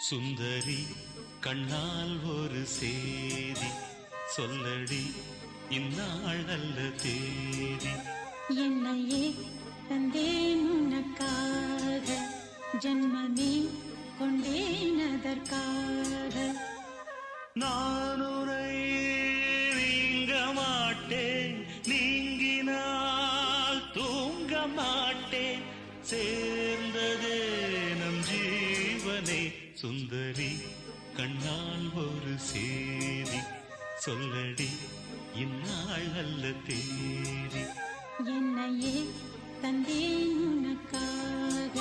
சுந்தரி கண்ணால் ஒரு சேதி சொல்லடி இந்நாள் நல்ல தேதி. என்னையே தந்தேன் உனக்காக, ஜன்மமே கொண்டேன் அதற்காக. நான் உரை நீங்க மாட்டேன், நீங்கினால் தூங்க மாட்டேன், சேர்ந்ததே நம் ஜீவனே. சுந்தரி கண்ணால் ஒரு சேதி சொல்லடி இந்நாள் நல்ல தேதி. என்னையே தந்தேன் உனக்காக.